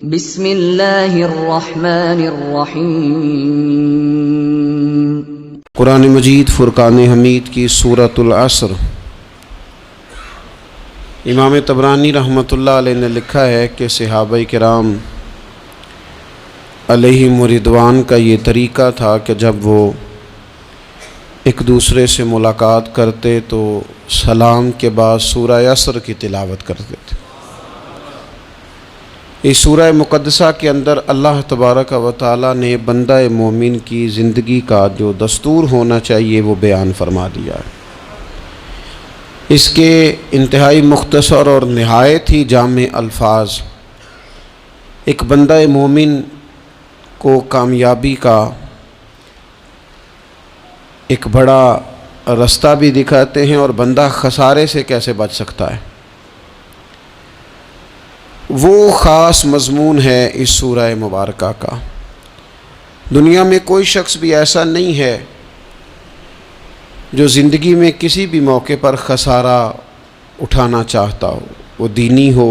بسم اللہ الرحمن الرحیم۔ قرآن مجید فرقان حمید کی سورۃ العصر۔ امام طبرانی رحمۃ اللہ علیہ نے لکھا ہے کہ صحابہ کرام علیہم رضوان کا یہ طریقہ تھا کہ جب وہ ایک دوسرے سے ملاقات کرتے تو سلام کے بعد سورہ عصر کی تلاوت کرتے تھے۔ اس سورہ مقدسہ کے اندر اللہ تبارک و تعالیٰ نے بندہ مومن کی زندگی کا جو دستور ہونا چاہیے وہ بیان فرما دیا ہے۔ اس کے انتہائی مختصر اور نہایت ہی جامع الفاظ ایک بندہ مومن کو کامیابی کا ایک بڑا رستہ بھی دکھاتے ہیں اور بندہ خسارے سے کیسے بچ سکتا ہے۔ وہ خاص مضمون ہے اس سورہ مبارکہ کا۔ دنیا میں کوئی شخص بھی ایسا نہیں ہے جو زندگی میں کسی بھی موقع پر خسارہ اٹھانا چاہتا ہو، وہ دینی ہو،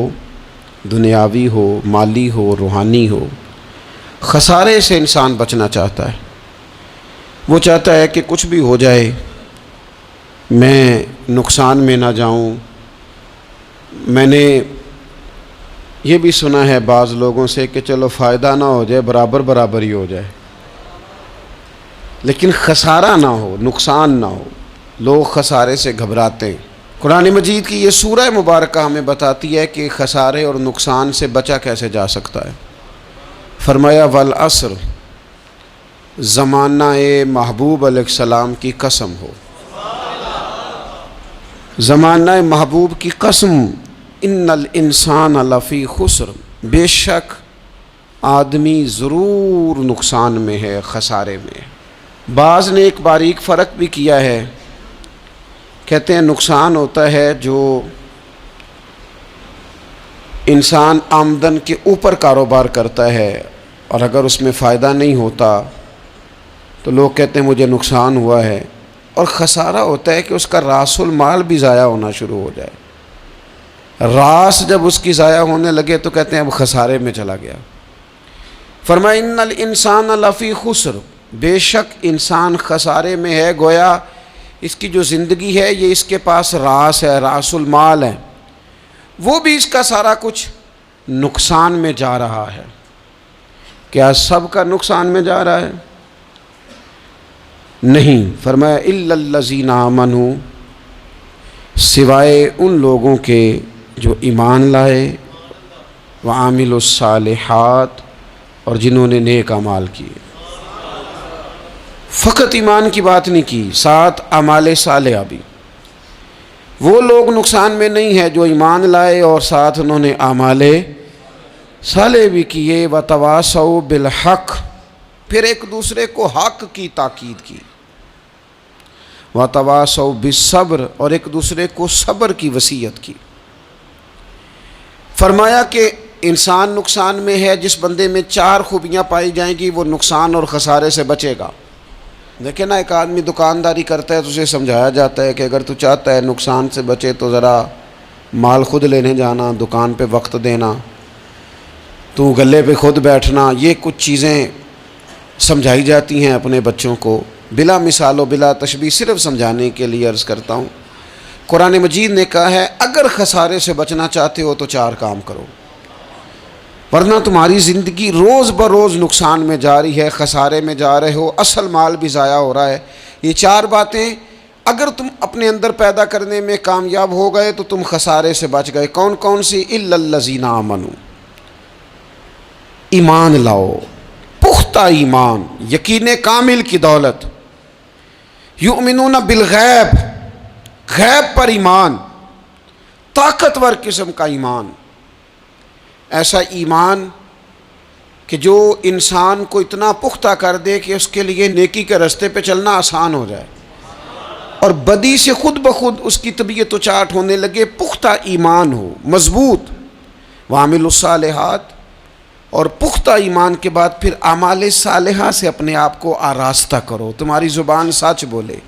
دنیاوی ہو، مالی ہو، روحانی ہو۔ خسارے سے انسان بچنا چاہتا ہے۔ وہ چاہتا ہے کہ کچھ بھی ہو جائے میں نقصان میں نہ جاؤں۔ میں نے یہ بھی سنا ہے بعض لوگوں سے کہ چلو فائدہ نہ ہو جائے، برابر برابر ہی ہو جائے، لیکن خسارہ نہ ہو، نقصان نہ ہو۔ لوگ خسارے سے گھبراتے ہیں۔ قرآن مجید کی یہ سورہ مبارکہ ہمیں بتاتی ہے کہ خسارے اور نقصان سے بچا کیسے جا سکتا ہے۔ فرمایا والعصر، زمانہ محبوب علیہ السلام کی قسم ہو۔ زمانہ محبوب کی قسم، ان الانسان لفی خسر، بے شک آدمی ضرور نقصان میں ہے، خسارے میں ہے۔ بعض نے ایک باریک فرق بھی کیا ہے، کہتے ہیں نقصان ہوتا ہے جو انسان آمدن کے اوپر کاروبار کرتا ہے اور اگر اس میں فائدہ نہیں ہوتا تو لوگ کہتے ہیں مجھے نقصان ہوا ہے، اور خسارہ ہوتا ہے کہ اس کا راس المال بھی ضائع ہونا شروع ہو جائے۔ راس جب اس کی ضائع ہونے لگے تو کہتے ہیں اب خسارے میں چلا گیا۔ فرمایا ان الانسان لفی خسر، بے شک انسان خسارے میں ہے، گویا اس کی جو زندگی ہے یہ اس کے پاس راس ہے، راس المال ہے، وہ بھی اس کا سارا کچھ نقصان میں جا رہا ہے۔ کیا سب کا نقصان میں جا رہا ہے؟ نہیں۔ فرمایا الا الذین آمنوا، سوائے ان لوگوں کے جو ایمان لائے، وعاملوا الصالحات، اور جنہوں نے نیک اعمال کیے۔ فقط ایمان کی بات نہیں کی، ساتھ اعمال صالحہ بھی۔ وہ لوگ نقصان میں نہیں ہیں جو ایمان لائے اور ساتھ انہوں نے اعمال صالح بھی کیے، وتواصوا بالحق، پھر ایک دوسرے کو حق کی تاکید کی، وتواصوا بالصبر، اور ایک دوسرے کو صبر کی وصیت کی۔ فرمایا کہ انسان نقصان میں ہے جس بندے میں 4 خوبیاں پائی جائیں گی، وہ نقصان اور خسارے سے بچے گا۔ دیکھیں نا، ایک آدمی دکانداری کرتا ہے تو اسے سمجھایا جاتا ہے کہ اگر تو چاہتا ہے نقصان سے بچے تو ذرا مال خود لینے جانا، دکان پہ وقت دینا، تو گلے پہ خود بیٹھنا، یہ کچھ چیزیں سمجھائی جاتی ہیں اپنے بچوں کو، بلا مثال و بلا تشبیہ، صرف سمجھانے کے لیے عرض کرتا ہوں۔ قرآن مجید نے کہا ہے اگر خسارے سے بچنا چاہتے ہو تو 4 کام کرو، ورنہ تمہاری زندگی روز بروز نقصان میں جاری ہے، خسارے میں جا رہے ہو، اصل مال بھی ضائع ہو رہا ہے۔ یہ 4 باتیں اگر تم اپنے اندر پیدا کرنے میں کامیاب ہو گئے تو تم خسارے سے بچ گئے۔ کون کون سی؟ الا الذین آمنوا، ایمان لاؤ، پختہ ایمان، یقین کامل کی دولت، یؤمنون بالغیب، غیب پر ایمان، طاقتور قسم کا ایمان، ایسا ایمان کہ جو انسان کو اتنا پختہ کر دے کہ اس کے لیے نیکی کے راستے پہ چلنا آسان ہو جائے اور بدی سے خود بخود اس کی طبیعت و چاٹ ہونے لگے۔ پختہ ایمان ہو، مضبوط، وعاملوا الصالحات، اور پختہ ایمان کے بعد پھر اعمال صالحہ سے اپنے آپ کو آراستہ کرو، تمہاری زبان سچ بولے،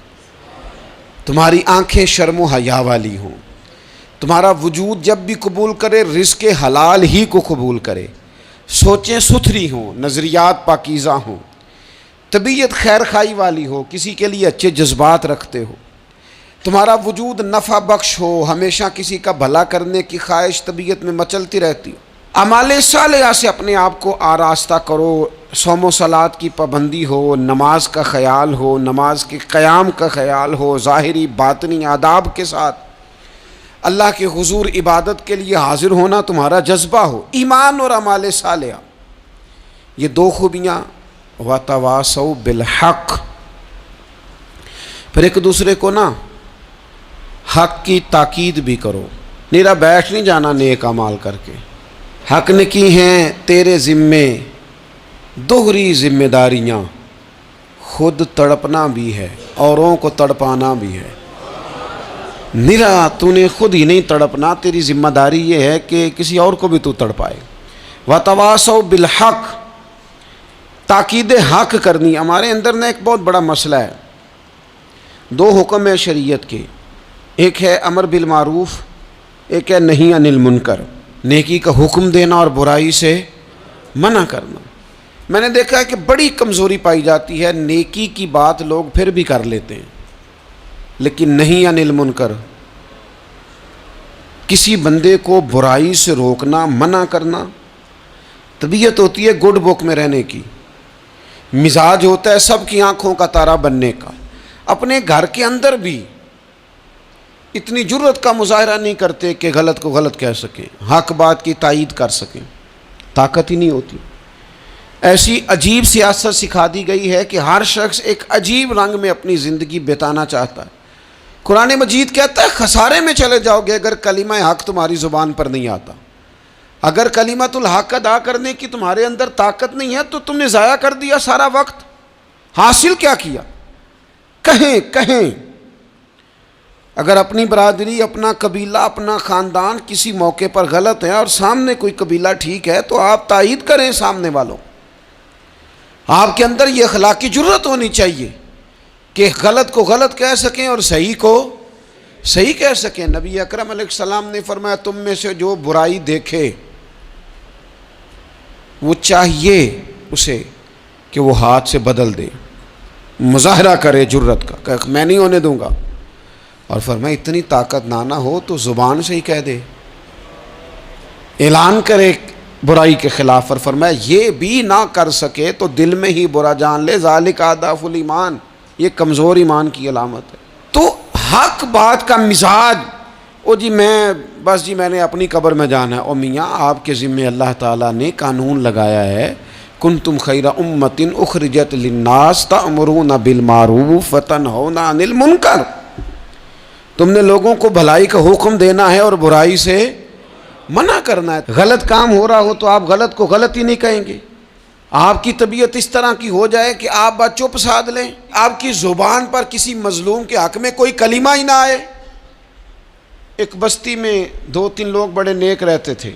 تمہاری آنکھیں شرم و حیا والی ہوں، تمہارا وجود جب بھی قبول کرے رزق حلال ہی کو قبول کرے، سوچیں ستھری ہوں، نظریات پاکیزہ ہوں، طبیعت خیر خائی والی ہو، کسی کے لیے اچھے جذبات رکھتے ہو، تمہارا وجود نفع بخش ہو، ہمیشہ کسی کا بھلا کرنے کی خواہش طبیعت میں مچلتی رہتی ہو۔ اعمال صالحہ سے اپنے آپ کو آراستہ کرو، صوم و صلات کی پابندی ہو، نماز کا خیال ہو، نماز کے قیام کا خیال ہو، ظاہری باطنی آداب کے ساتھ اللہ کے حضور عبادت کے لیے حاضر ہونا تمہارا جذبہ ہو۔ ایمان اور اعمال صالحہ یہ دو خوبیاں، وَتَوَاصَوْا بِالْحَقِّ، پھر ایک دوسرے کو نا حق کی تاکید بھی کرو، نیرا بیٹھ نہیں جانا نیک اعمال کر کے۔ حق نے کی ہیں تیرے ذمے دوہری ذمہ داریاں، خود تڑپنا بھی ہے اوروں کو تڑپانا بھی ہے۔ نیرا تو نے خود ہی نہیں تڑپنا، تیری ذمہ داری یہ ہے کہ کسی اور کو بھی تو تڑپائے۔ وَتَوَاصَوْا بِالْحَقِّ، تاکید حق کرنی۔ ہمارے اندر نا ایک بہت بڑا مسئلہ ہے، دو حکم ہے شریعت کے، ایک ہے امر بالمعروف، ایک ہے نہی عن المنکر، نیکی کا حکم دینا اور برائی سے منع کرنا۔ میں نے دیکھا ہے کہ بڑی کمزوری پائی جاتی ہے، نیکی کی بات لوگ پھر بھی کر لیتے ہیں، لیکن نہی عن المنکر، کسی بندے کو برائی سے روکنا، منع کرنا، طبیعت ہوتی ہے گڈ بک میں رہنے کی، مزاج ہوتا ہے سب کی آنکھوں کا تارا بننے کا۔ اپنے گھر کے اندر بھی اتنی جرت کا مظاہرہ نہیں کرتے کہ غلط کو غلط کہہ سکیں، حق بات کی تائید کر سکیں، طاقت ہی نہیں ہوتی۔ ایسی عجیب سیاست سکھا دی گئی ہے کہ ہر شخص ایک عجیب رنگ میں اپنی زندگی بتانا چاہتا ہے۔ قرآن مجید کہتا ہے خسارے میں چلے جاؤ گے اگر کلمہ حق تمہاری زبان پر نہیں آتا۔ اگر کلمۃ الحق ادا کرنے کی تمہارے اندر طاقت نہیں ہے تو تم نے ضائع کر دیا سارا وقت، حاصل کیا کیا؟ کہیں اگر اپنی برادری، اپنا قبیلہ، اپنا خاندان کسی موقع پر غلط ہے اور سامنے کوئی قبیلہ ٹھیک ہے تو آپ تائید کریں سامنے والوں۔ آپ کے اندر یہ اخلاقی جرت ہونی چاہیے کہ غلط کو غلط کہہ سکیں اور صحیح کو صحیح کہہ سکیں۔ نبی اکرم علیہ السلام نے فرمایا تم میں سے جو برائی دیکھے وہ چاہیے اسے کہ وہ ہاتھ سے بدل دے، مظاہرہ کرے جرت کا کہ میں نہیں ہونے دوں گا، اور فرمایا اتنی طاقت نہ ہو تو زبان سے ہی کہہ دے، اعلان کرے برائی کے خلاف، اور فرمایا یہ بھی نہ کر سکے تو دل میں ہی برا جان لے، ذالک اضعف الایمان، یہ کمزور ایمان کی علامت ہے۔ تو حق بات کا مزاج، او جی میں نے اپنی قبر میں جانا ہے، او میاں آپ کے ذمہ اللہ تعالیٰ نے قانون لگایا ہے، کنتم خیر امۃ اخرجت للناس تأمرون بالمعروف وتنہون عن المنکر، تم نے لوگوں کو بھلائی کا حکم دینا ہے اور برائی سے منع کرنا ہے۔ غلط کام ہو رہا ہو تو آپ غلط کو غلط ہی نہیں کہیں گے۔ آپ کی طبیعت اس طرح کی ہو جائے کہ آپ بات چپ سادھ لیں، آپ کی زبان پر کسی مظلوم کے حق میں کوئی کلمہ ہی نہ آئے۔ ایک بستی میں 2-3 لوگ بڑے نیک رہتے تھے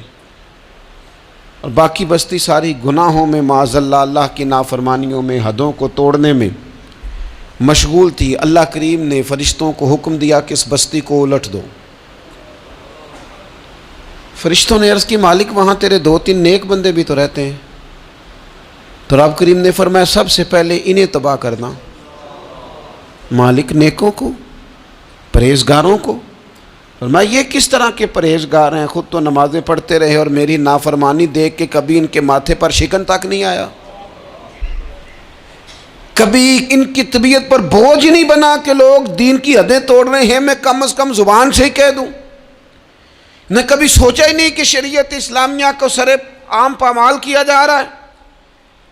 اور باقی بستی ساری گناہوں میں، معاذ اللہ، اللہ کی نافرمانیوں میں، حدوں کو توڑنے میں مشغول تھی۔ اللہ کریم نے فرشتوں کو حکم دیا کہ اس بستی کو الٹ دو۔ فرشتوں نے عرض کی مالک وہاں تیرے 2-3 نیک بندے بھی تو رہتے ہیں، تو رب کریم نے فرمایا سب سے پہلے انہیں تباہ کرنا۔ مالک نیکوں کو، پرہیزگاروں کو۔ فرمایا یہ کس طرح کے پرہیزگار ہیں، خود تو نمازیں پڑھتے رہے اور میری نافرمانی دیکھ کے کبھی ان کے ماتھے پر شکن تک نہیں آیا، کبھی ان کی طبیعت پر بوجھ نہیں بنا کہ لوگ دین کی حدیں توڑ رہے ہیں میں کم از کم زبان سے ہی کہہ دوں، نہ کبھی سوچا ہی نہیں کہ شریعت اسلامیہ کو سر عام پامال کیا جا رہا ہے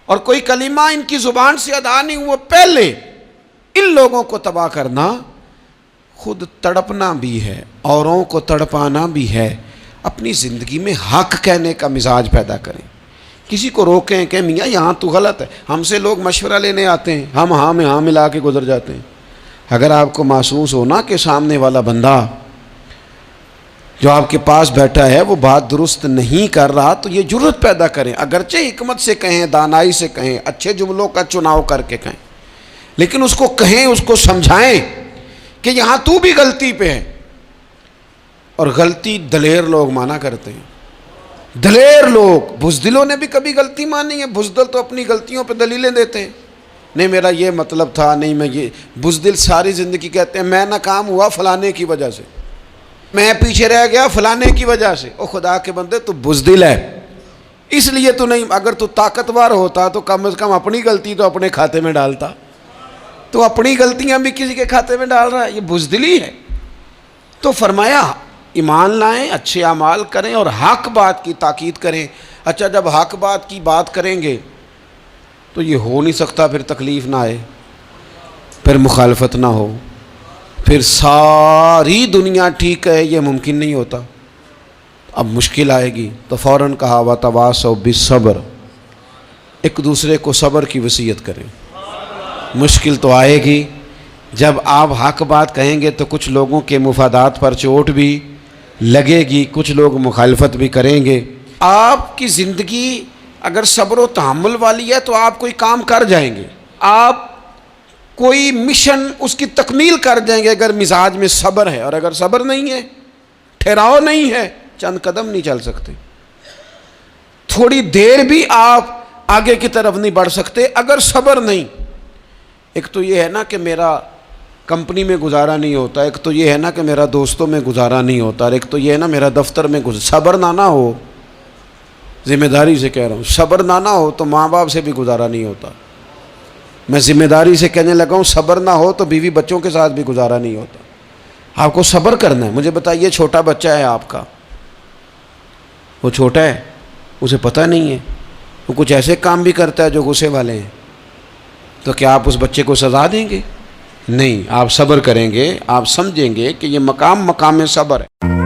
اور کوئی کلمہ ان کی زبان سے ادا نہیں ہوا۔ پہلے ان لوگوں کو تباہ کرنا، خود تڑپنا بھی ہے، اوروں کو تڑپانا بھی ہے، اپنی زندگی میں حق کہنے کا مزاج پیدا کریں۔ کسی کو روکیں کہ میاں یہاں تو غلط ہے، ہم سے لوگ مشورہ لینے آتے ہیں، ہم ہاں میں ہاں ملا کے گزر جاتے ہیں۔ اگر آپ کو محسوس ہونا کہ سامنے والا بندہ جو آپ کے پاس بیٹھا ہے وہ بات درست نہیں کر رہا تو یہ جرت پیدا کریں، اگرچہ حکمت سے کہیں، دانائی سے کہیں، اچھے جملوں کا چناؤ کر کے کہیں، لیکن اس کو کہیں، اس کو سمجھائیں کہ یہاں تو بھی غلطی پہ ہے۔ اور غلطی دلیر لوگ مانا کرتے ہیں، دلیر لوگ، بزدلوں نے بھی کبھی غلطی مانی ہے؟ بزدل تو اپنی غلطیوں پہ دلیلیں دیتے ہیں، نہیں میرا یہ مطلب تھا، نہیں میں یہ. بزدل ساری زندگی کہتے ہیں میں ناکام ہوا فلانے کی وجہ سے، میں پیچھے رہ گیا فلانے کی وجہ سے. او خدا کے بندے تو بزدل ہے، اس لیے تو نہیں. اگر تو طاقتور ہوتا تو کم از کم اپنی غلطی تو اپنے کھاتے میں ڈالتا. تو اپنی غلطیاں بھی کسی کے کھاتے میں ڈال رہا ہے، یہ بزدلی ہے. تو فرمایا ایمان لائیں، اچھے اعمال کریں اور حق بات کی تاکید کریں. اچھا جب حق بات کی بات کریں گے تو یہ ہو نہیں سکتا پھر تکلیف نہ آئے، پھر مخالفت نہ ہو، پھر ساری دنیا ٹھیک ہے، یہ ممکن نہیں ہوتا. اب مشکل آئے گی تو فوراً کہا وَتَوَاصَوْا بِالصَّبْرِ، ایک دوسرے کو صبر کی وصیت کریں. مشکل تو آئے گی، جب آپ حق بات کہیں گے تو کچھ لوگوں کے مفادات پر چوٹ بھی لگے گی، کچھ لوگ مخالفت بھی کریں گے. آپ کی زندگی اگر صبر و تحمل والی ہے تو آپ کوئی کام کر جائیں گے، آپ کوئی مشن اس کی تکمیل کر جائیں گے اگر مزاج میں صبر ہے. اور اگر صبر نہیں ہے، ٹھہراؤ نہیں ہے، چند قدم نہیں چل سکتے، تھوڑی دیر بھی آپ آگے کی طرف نہیں بڑھ سکتے اگر صبر نہیں. ایک تو یہ ہے نا کہ میرا کمپنی میں گزارا نہیں ہوتا، ایک تو یہ ہے نا کہ میرا دوستوں میں گزارا نہیں ہوتا، اور ایک تو یہ ہے نا میرا دفتر میں صبر نہ ہو. ذمہ داری سے کہہ رہا ہوں، صبر نہ ہو تو ماں باپ سے بھی گزارا نہیں ہوتا. میں ذمہ داری سے کہنے لگا ہوں صبر نہ ہو تو بیوی بچوں کے ساتھ بھی گزارا نہیں ہوتا. آپ کو صبر کرنا ہے. مجھے بتائیے چھوٹا بچہ ہے آپ کا، وہ چھوٹا ہے، اسے پتہ نہیں ہے، وہ کچھ ایسے کام بھی کرتا ہے جو غصے والے ہیں، تو کیا آپ اس بچے کو سزا دیں گے؟ نہیں، آپ صبر کریں گے، آپ سمجھیں گے کہ یہ مقام صبر ہے.